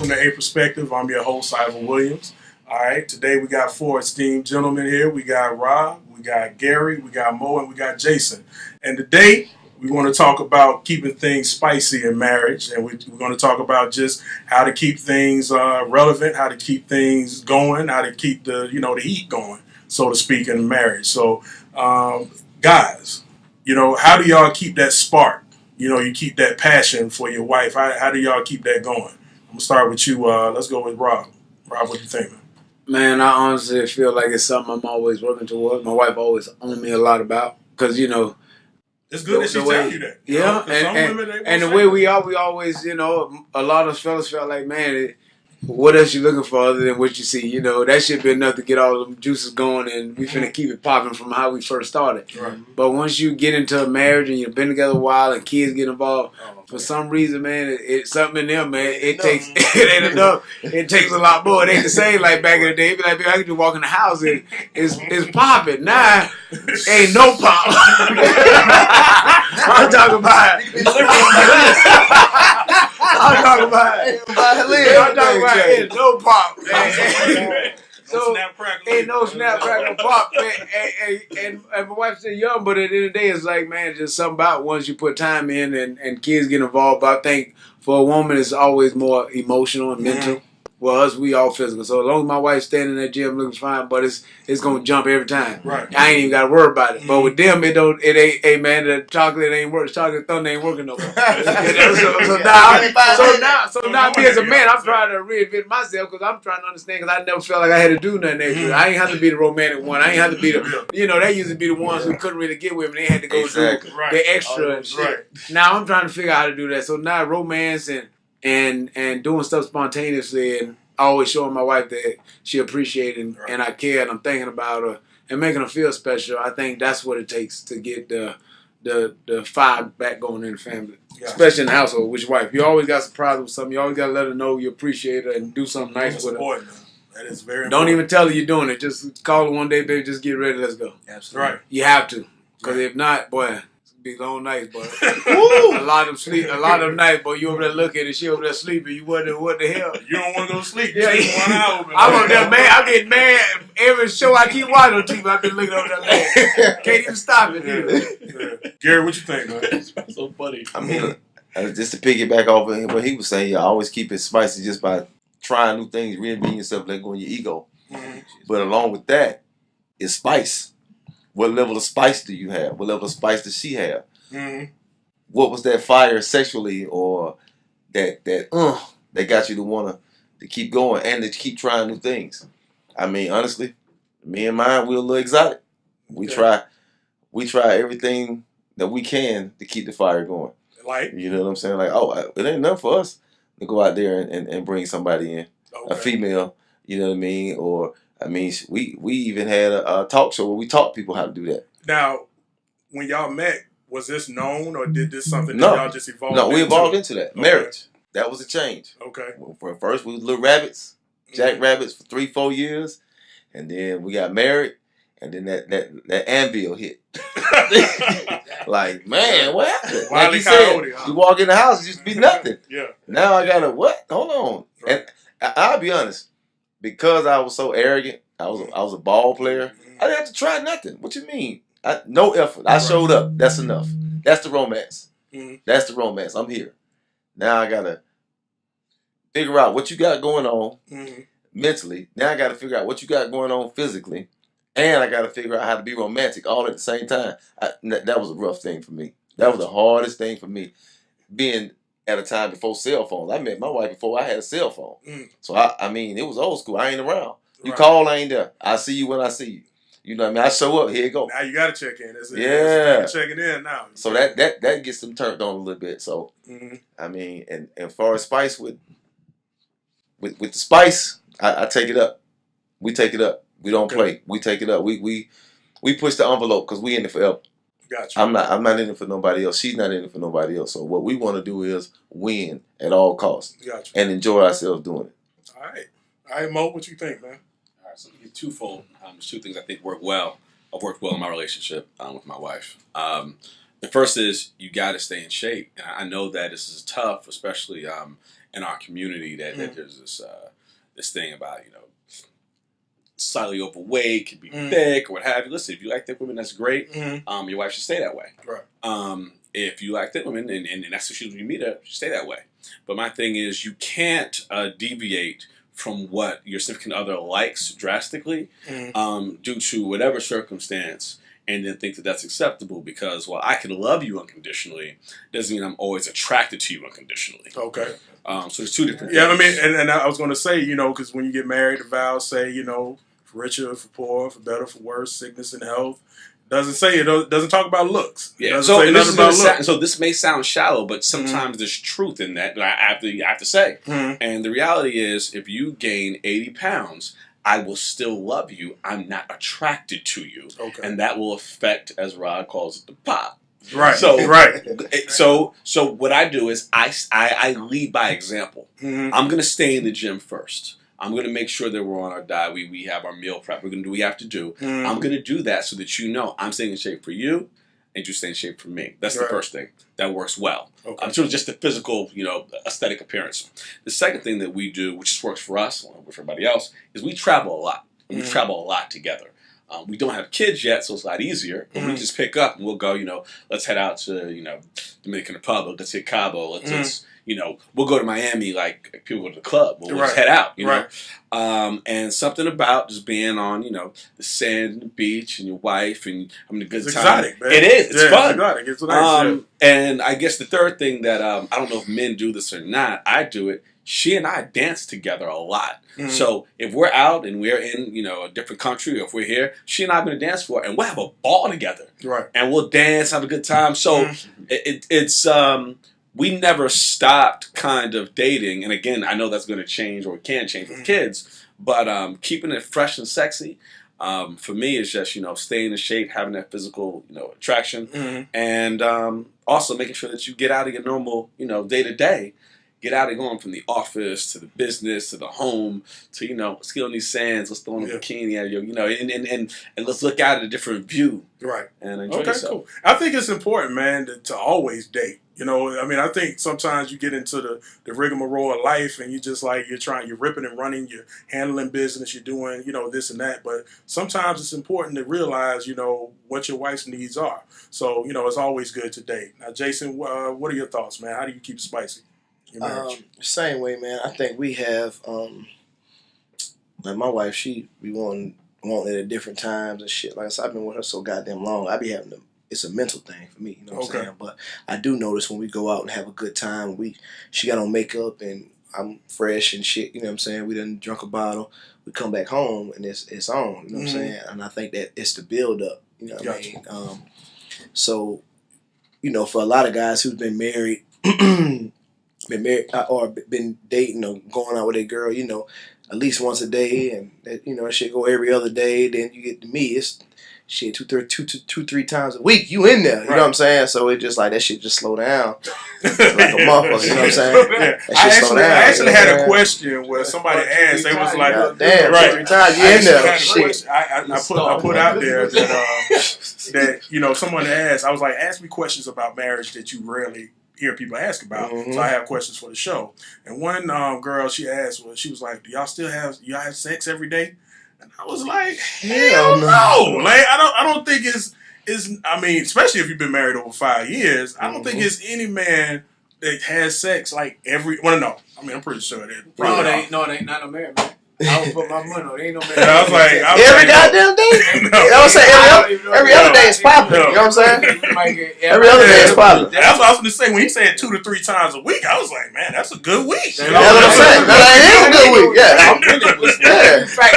welcome to A Perspective. I'm your host, Ivan Williams. All right, today we got 4 esteemed gentlemen here. We got Rob, we got Gary, we got Mo, and we got Jason. And today we want to talk about keeping things spicy in marriage, and we're going to talk about just how to keep things relevant, how to keep things going, how to keep the the heat going, so to speak, in marriage. So, guys, how do y'all keep that spark? You keep that passion for your wife. How do y'all keep that going? I'm gonna start with you. Let's go with Rob. Rob, what do you think, man? Man, I honestly feel like it's something I'm always working towards. My wife always on me a lot about because it's good that she tell you that. Yeah, and the way we always a lot of fellas felt like, man, what else you looking for other than what you see? That should be enough to get all them juices going, and we finna keep it popping from how we first started. Right. But once you get into a marriage and you've been together a while and kids get involved, for some reason, man, it's something in them, man. It ain't enough. It takes a lot more. It ain't the same like back in the day. It be like, I can just walk in the house and it's popping. Nah, ain't no pop. I'm talking about it. I'm talking about it. No pop. So ain't no snap crackle pop, and my wife said young, but at the end of the day, it's like, man, just something about once you put time in and kids get involved. But I think for a woman, it's always more emotional and mental. Well, us, we all physical. So as long as my wife's standing in that gym looking fine, but it's gonna jump every time. Right. I ain't even gotta worry about it. But with them, it ain't. Hey man, the chocolate ain't working. Chocolate thunder ain't working no more. So now me as a man, I'm trying to reinvent myself because I'm trying to understand because I never felt like I had to do nothing extra. I ain't have to be the romantic one. I ain't have to be the they used to be the ones who couldn't really get women. They had to go do the extra and shit. Right. Now I'm trying to figure out how to do that. So now romance and doing stuff spontaneously and always showing my wife that she appreciates and I care and I'm thinking about her and making her feel special. I think that's what it takes to get the fire back going in the family, especially in the household with your wife. You always got surprised with something. You always got to let her know you appreciate her and do something nice with her. That is very important. Don't even tell her you're doing it. Just call her one day, baby. Just get ready. Let's go. Absolutely. Right. You have to, because if not, boy. Be long nights, boy. A lot of them nights, boy. You over there looking and she over there sleeping. You wondering what the hell? You don't want to go to sleep. Yeah, 1 hour. I'm over there, man. I'm getting mad every show I keep watching on TV. I've been looking over there, man. Can't even stop it. Yeah. Gary, what you think, man? That's so funny. I mean, just to piggyback off of what he was saying, you always keep it spicy just by trying new things, reinventing yourself, letting go of your ego. Mm-hmm. But along with that is spice. What level of spice do you have? What level of spice does she have? Mm-hmm. What was that fire sexually or that got you to want to keep going and to keep trying new things? I mean, honestly, me and mine, we're a little exotic. We try everything that we can to keep the fire going. Like? You know what I'm saying? Like, it ain't enough for us to go out there and bring somebody in, a female, you know what I mean? Or, I mean, we even had a talk show where we taught people how to do that. Now, when y'all met, was this known or did this something that y'all just evolved into? No, we evolved into that. Okay. Marriage. That was a change. Okay. Well, first, we was little rabbits, jack rabbits for 3-4 years. And then we got married. And then that anvil hit. Like, man, what happened? Like you said, you walk in the house, it used to be nothing. Yeah. Now I got what? Hold on. Right. And I'll be honest. Because I was so arrogant, I was a ball player. I didn't have to try nothing. What you mean? No effort. I showed up. That's enough. That's the romance. Mm-hmm. That's the romance. I'm here. Now I gotta figure out what you got going on mentally. Now I gotta figure out what you got going on physically, and I gotta figure out how to be romantic all at the same time. That was a rough thing for me. That was the hardest thing for me. Being at a time before cell phones. I met my wife before I had a cell phone. So I mean, it was old school. I ain't around. You call, I ain't there. I see you when I see you. You know what I mean? I show up, here you go. Now you got to check in. It's checking in now. So that gets them turned on a little bit. So, I mean, and far as spice with the spice, I take it up. We take it up. We don't play. We take it up. We push the envelope because we in it forever. Gotcha. I'm not in it for nobody else. She's not in it for nobody else. So what we want to do is win at all costs. Gotcha. And enjoy ourselves doing it. All right, Mo, what you think, man? All right, so it's twofold. There's 2 things I think work well. I've worked well in my relationship with my wife. The first is you got to stay in shape. And I know that this is tough, especially in our community that there's this thing about slightly overweight, can be thick or what have you. Listen, if you like thick women, that's great. Your wife should stay that way. Right. If you like thick women and that's what when you meet her, stay that way. But my thing is, you can't deviate from what your significant other likes drastically due to whatever circumstance, and then think that that's acceptable because, well, I can love you unconditionally doesn't mean I'm always attracted to you unconditionally. Okay. So there's two different things. Yeah, I mean, and I was going to say, because when you get married, the vows say, for richer, for poor, for better, for worse, sickness and health. Doesn't say it. Doesn't talk about looks. Yeah. Doesn't say nothing about looks. So this may sound shallow, but sometimes there's truth in that I have to say. And the reality is, if you gain 80 pounds, I will still love you. I'm not attracted to you, and that will affect, as Rod calls it, the pop. Right. So right. So what I do is I lead by example. I'm gonna stay in the gym first. I'm going to make sure that we're on our diet. We have our meal prep. We're going to do what we have to do. I'm going to do that so that I'm staying in shape for you and you stay in shape for me. That's the first thing. That works well. So just the physical, aesthetic appearance. The second thing that we do, which just works for us, and for everybody else, is we travel a lot. We travel a lot together. We don't have kids yet, so it's a lot easier. But we just pick up and we'll go, let's head out to, Dominican Republic. Let's hit Cabo. Let's we'll go to Miami like people go to the club. We'll just head out, know. And something about just being on, the sand and the beach and your wife and having a good time. Exotic, man. It is. It's fun. It's exotic. It's nice. And I guess the third thing that, I don't know if men do this or not, I do it. She and I dance together a lot. So if we're out and we're in, a different country, or if we're here, she and I have been to dance floor and we'll have a ball together. Right. And we'll dance, have a good time. So it's we never stopped kind of dating. And again, I know that's going to change or can change with kids, but keeping it fresh and sexy, for me, is just, staying in shape, having that physical, attraction, and also making sure that you get out of your normal, day to day. Get out and going from the office to the business to the home to, let's get on these sands, let's throw on a bikini at you, and let's look out at a different view. Right. And enjoy yourself. Cool. I think it's important, man, to always date. I think sometimes you get into the rigmarole of life and you just you're ripping and running, you're handling business, you're doing, this and that. But sometimes it's important to realize, what your wife's needs are. So, it's always good to date. Now, Jason, what are your thoughts, man? How do you keep it spicy? Same way, man. I think we have, like my wife, we want it at different times and shit. Like I said, I've been with her so goddamn long. I be having it's a mental thing for me, you know what I'm saying? But I do notice when we go out and have a good time, she got on makeup and I'm fresh and shit, you know what I'm saying? We done drunk a bottle. We come back home and it's on, you know what I'm saying? And I think that it's the build up, you know what I mean? So, for a lot of guys who've been married, or been dating or going out with a girl, at least once a day, and that shit go every other day. Then you get to me, it's shit 3 times a week. You in there, you know what I'm saying? So it just like that shit just slow down, like a motherfucker. You know what I'm saying? I actually had a question where somebody asked. They was like, "Damn, 3 times you in there." Shit. I put out there that someone asked. I was like, ask me questions about marriage that you rarely hear people ask about. So I have questions for the show. And one girl, she asked, she was like, do y'all have sex every day? And I was like, hell no. Like, I don't think it's especially if you've been married over 5 years, I don't think it's any man that has sex like I'm pretty sure that. No, it ain't not no married man. I would put my money on it. Ain't no married. I was like, every goddamn day. You know what I'm saying? Every other day is popping. You know what I'm saying? Every other day is popping. That's what I was going to say. When he said 2 to 3 times a week, I was like, man, that's a good week. That's what I'm saying. That is a good week. Yeah. In fact,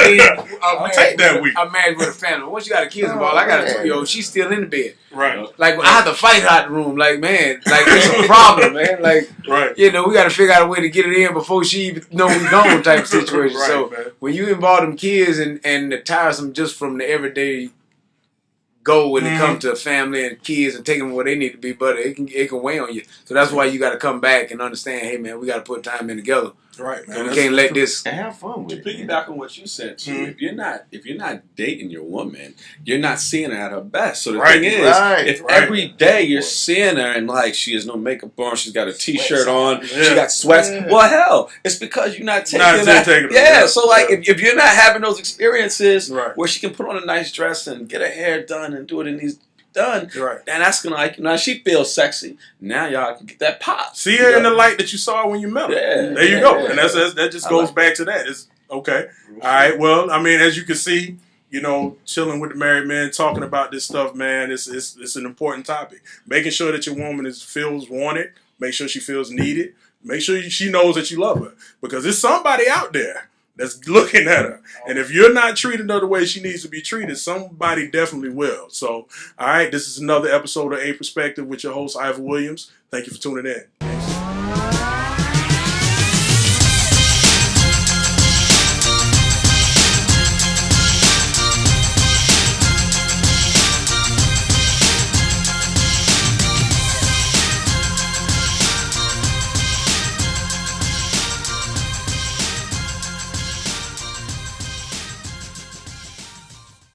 I'll take that week. I'm married with a family. Once you got a kids involved, I got a 2-year-old. She's still in the bed. Right. Like, I have to fight her out the room. Like, man, it's a problem, man. Like, we got to figure out a way to get it in before she even know we gone type of situation. So when you involve them kids and the tiresome just from the everyday go when it comes to family and kids and taking them where they need to be, but it can weigh on you. So that's why you got to come back and understand, hey, man, we got to put time in together. Right, man. And we can't let this. And have fun with To it. piggyback on what you said too, Mhm. if you're not dating your woman, you're not seeing her at her best. So the Right, thing is, if right. every day you're seeing her and like she has no makeup on, she's got a t-shirt on, Yeah. she got sweats. Yeah. Well, hell, it's because you're not taking Not that. taking it, Yeah, yeah, so like yeah. if you're not having those experiences Right. where she can put on a nice dress and get her hair done and do it in these done, Right. and that's gonna like now she feels sexy. Now y'all can get that pop. See her in the light that you saw when you met her. Yeah, There you yeah, go. yeah. And that just I goes like back to that. It's okay. All right. Well, I mean, as you can see, you know, chilling with the married men, talking about this stuff, man, it's an important topic. Making sure that your woman feels wanted, make sure she feels needed, make sure she knows that you love her. Because there's somebody out there that's looking at her. And if you're not treating her the way she needs to be treated, somebody definitely will. So, all right, this is another episode of A Perspective with your host, Ivor Williams. Thank you for tuning in.